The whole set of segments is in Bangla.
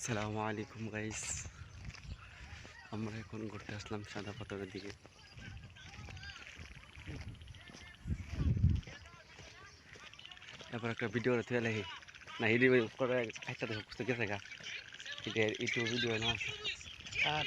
আসসালামু আলাইকুম গাইস, আমরা এখন ঘুরতে আসলাম সাদা পাথরের দিকে। এবার একটা ভিডিও তুই লাগি না হিডি করে একটা দেখো বুঝতে গেছে গা এটা ইউটিউব ভিডিও না আর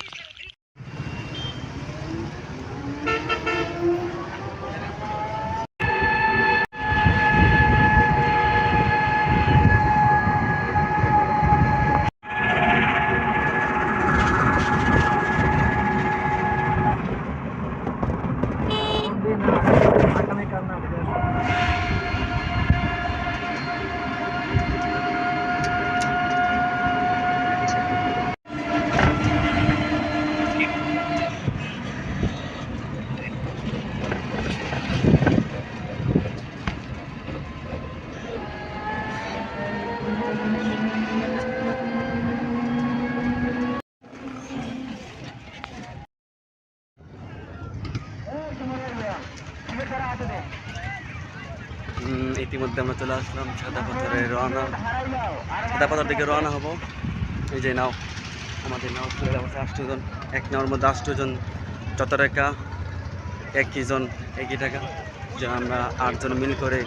ইতিমধ্যে আমরা চলে আসলাম সাদা পাথর দিকে রওনা হব। এই যে নাও, আমাদের নাও চলে যাচ্ছে 8 জন, এক নাওর মধ্যে 8 জন, যত টাকা একই জন একই টাকা, যে আমরা 8 জন মিল করে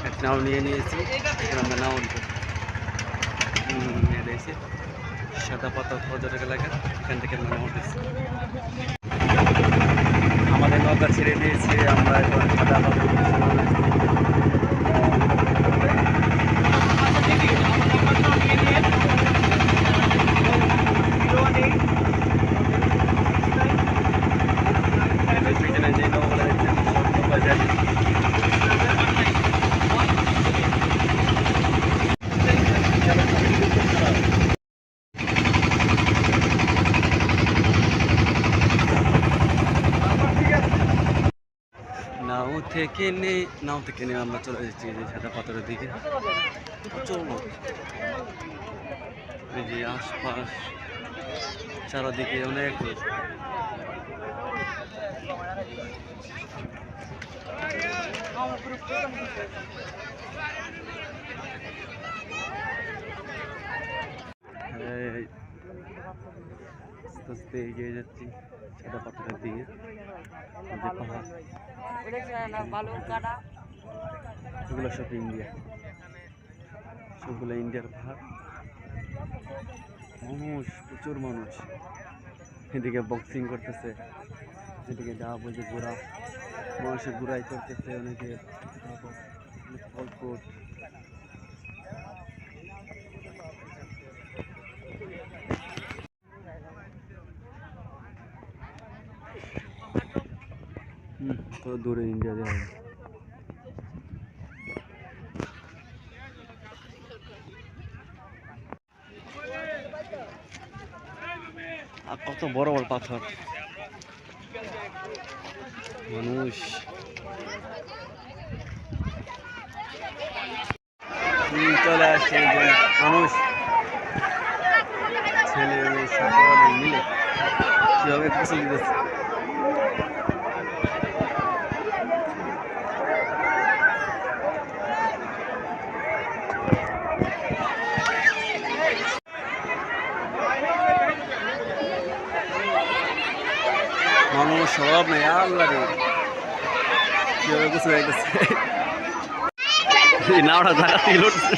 এক নাও নিয়েছি। এখানে আমরা নাও দিয়েছি সাদা পাথর পর্যটক এলাকা, এখান থেকে আমরা নাও দিয়েছি। আমাদের নৌকা ছেড়ে দিয়েছি, আমরা এখন সাদা পাথর নাও থেকে নিয়ে আমরা চলে যাচ্ছি এই যে সাদা পাথরের দিকে। চলো এই যে আশপাশ চারদিকে অনেক আস্তে আস্তে এগিয়ে যাচ্ছি সাদা পাথরের দিকে। এগুলো সব ইন্ডিয়া, সবগুলো ইন্ডিয়ার পাহাড়। মানুষ, প্রচুর মানুষ, এদিকে বক্সিং করতেছে, এদিকে যা বলছে ঘোরা, মানুষের ঘোরাই করতেছে, অনেকে ফলকোট। তো দূরে ইন্ডিয়া যায়। আর কত বড় বড় পাথর, মানুষ চলে আসছে, মানুষ ছেলে মেয়ে সকলে মিলে কিভাবে পছন্দ দিতেছে। মানুষ সব নেই, আল্লাহ রে কিভাবে কিছু হইতেছে, নাওটা জায়গা থেকে লড়ছে।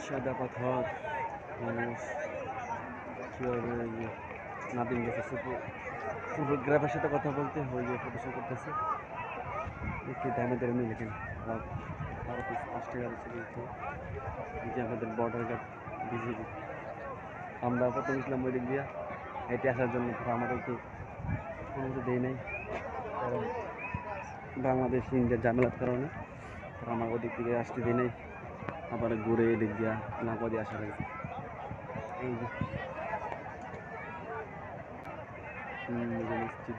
সাদা পাথর, মানুষ কীভাবে নাদিম গেছে ফটোগ্রাফার সাথে কথা বলতে হয়ে গিয়ে ফটোশ্যুট করতেছে। একটি দামেদের মিল এখানে আরও 5 টাকা দিচ্ছে। এই যে আমাদের বর্ডার গার্ড বিজিবি, আমরা প্রথম ইসলাম ওই দিক দিয়া হেঁটে আসার জন্য আমাদেরকে কোনো কিছু দেয় নাই, কারণ বাংলাদেশ ইন্ডিয়ার ঝামেলার কারণে তারা আমার ওদিক থেকে আসতে দেয় নাই। আবার ঘুরে এদিক দিয়া নাপা দিয়ে আসা হয়েছে। এই যে মসজিদ।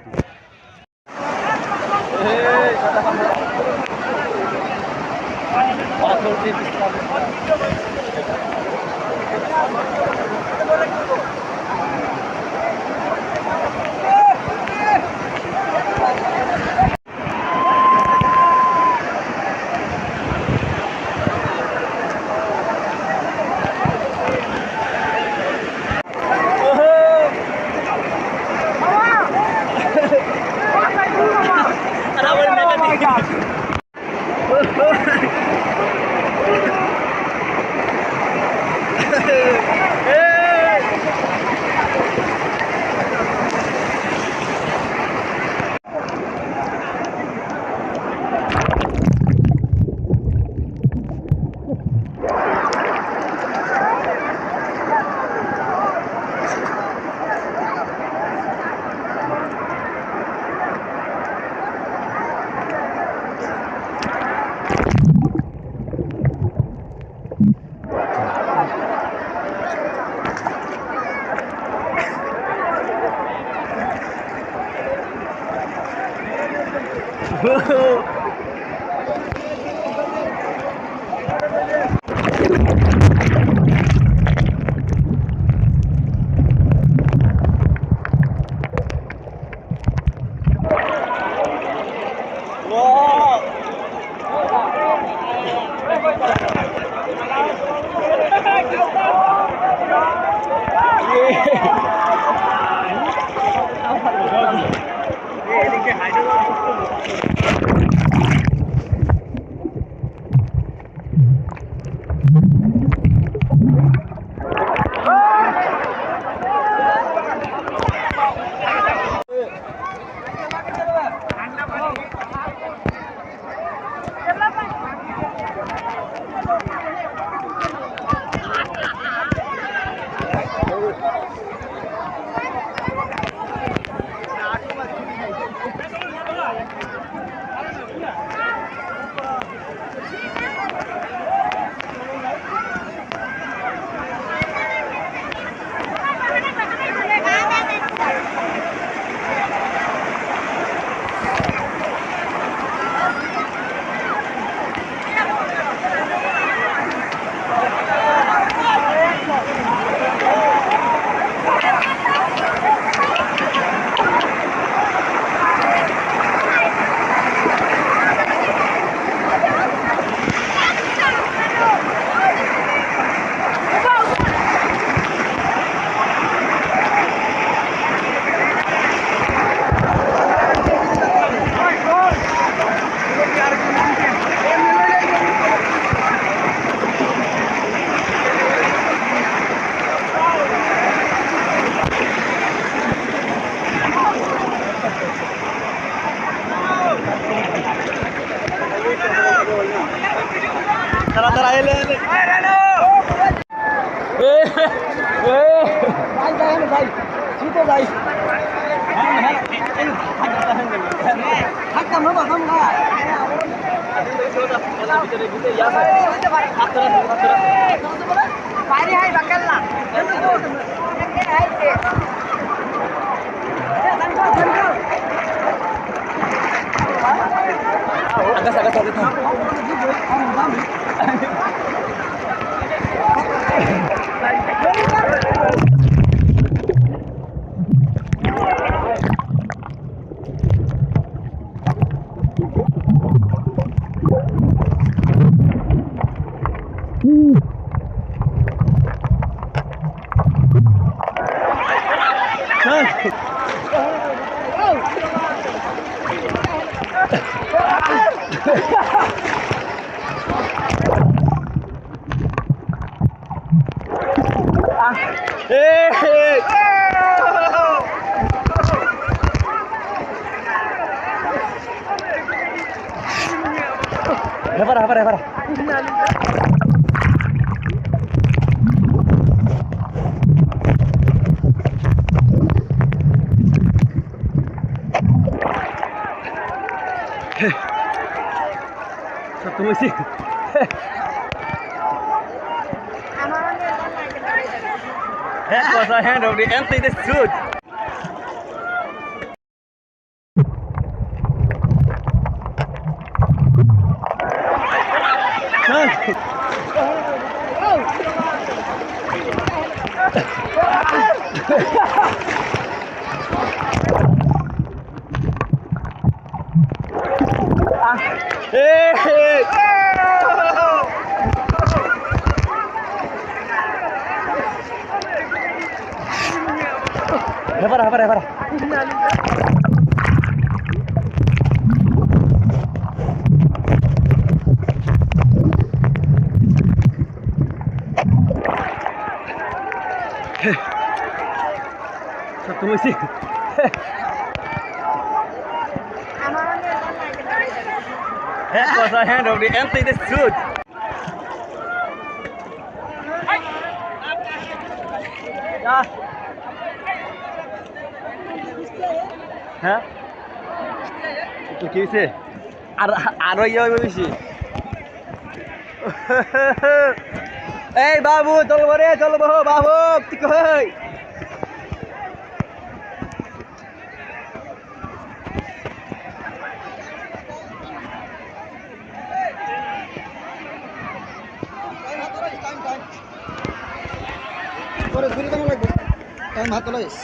That was a hand of the empty the suit. Para. Satu mesti. That was a hand of the empty the suit. হ্যাঁ তো কি হয়েছে আরো ইয়ে হবে বেশি এই বাবু চলবো রে চলবো বাবু ঠিক হই পরে ঘুরে কেমন লাগবে টাইম হাত লইস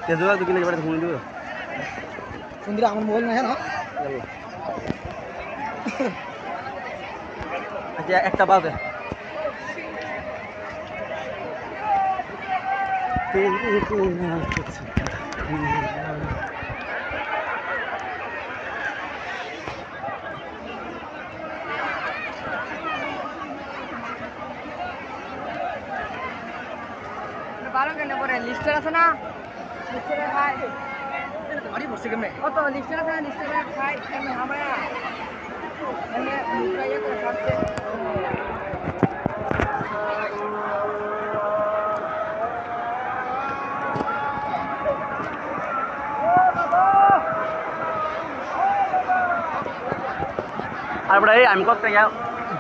তেজুয়া দুকি লাগে ফোন দিব সুন্দর আমার মোবাইল না না আচ্ছা একটা বাজে বারো কেন পরে লিস্টার আছে না লিস্টারে খাই আরে বসে কেমনে ও তো লিস্টার আছে না লিস্টারে খাই কেমনে আমরা এনে মুখাইয়া করে খাচ্ছে আর বড় এই আমি কত ইয়া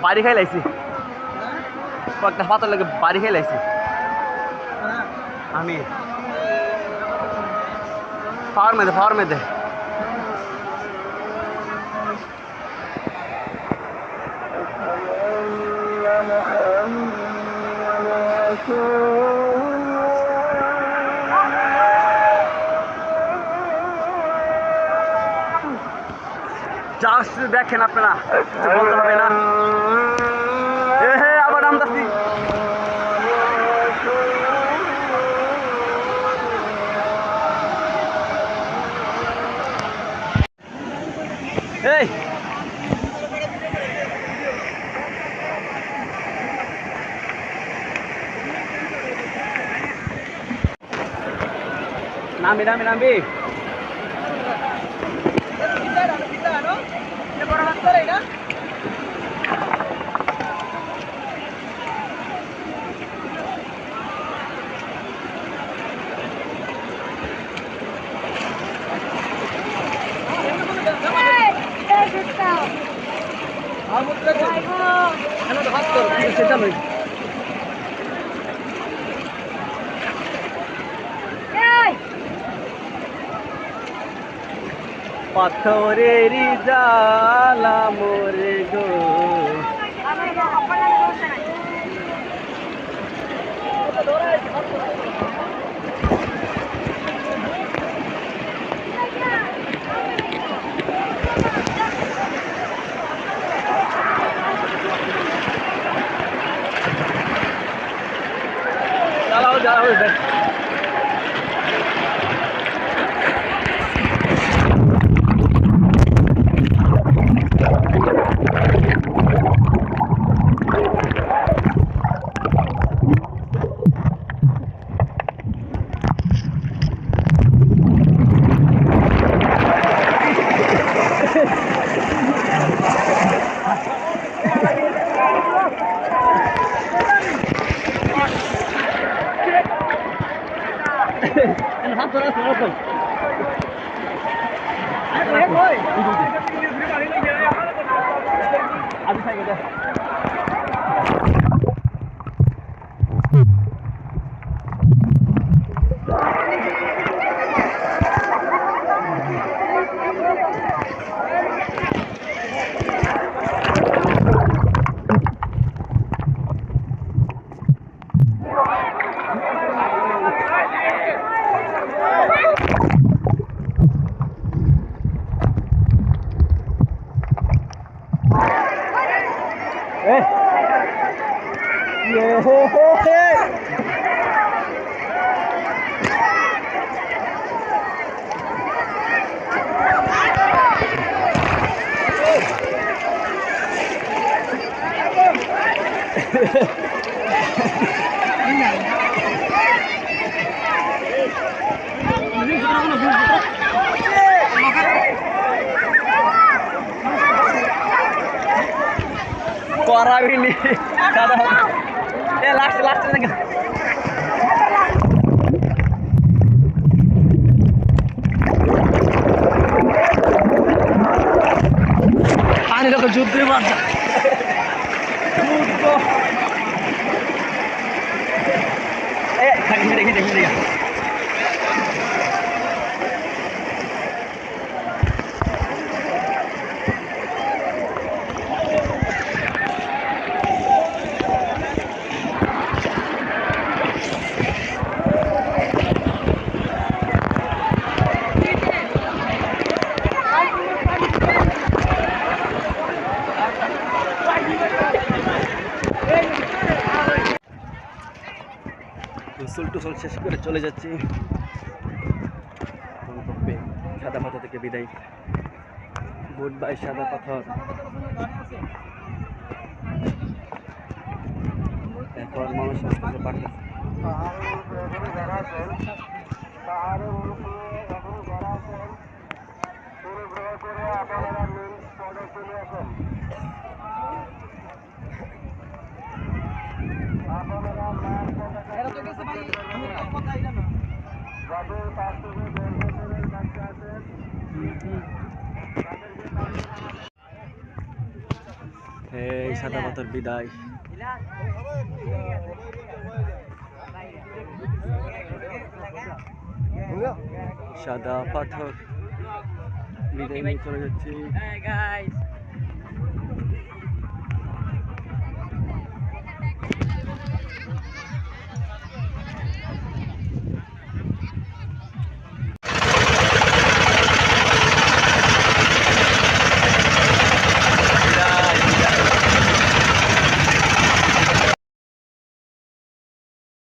বাড়ি খাই লাইছি কতটা পাতর লাগে বাড়ি খাই লাইছি আমি फार में दे জাস্ট দেখেন আপনারা বলতে হবে না আবার নামতাছি এই নামি পাথরেরই জালা মোরে গো জ্বালাও হাত ধরা সরকম আবি সাইকে দে করাবিনি দাদা এ লাস্ট লাস্ট নাকি পানি লোক যুদ্ধে বাজা যুদ্ধ এ দেখি দেখি দেখি দেখি গোসল টোসল শেষ করে চলে যাচ্ছি গন্তব্যে সাদা পাথর থেকে বিদায় গুড বাই সাদা পাথর এখন মানুষ আস্তে আস্তে বাড়তেছে এই সাদা পাথর বিদায় সাদা পাথর বিদায় নিয়ে চলে যাচ্ছি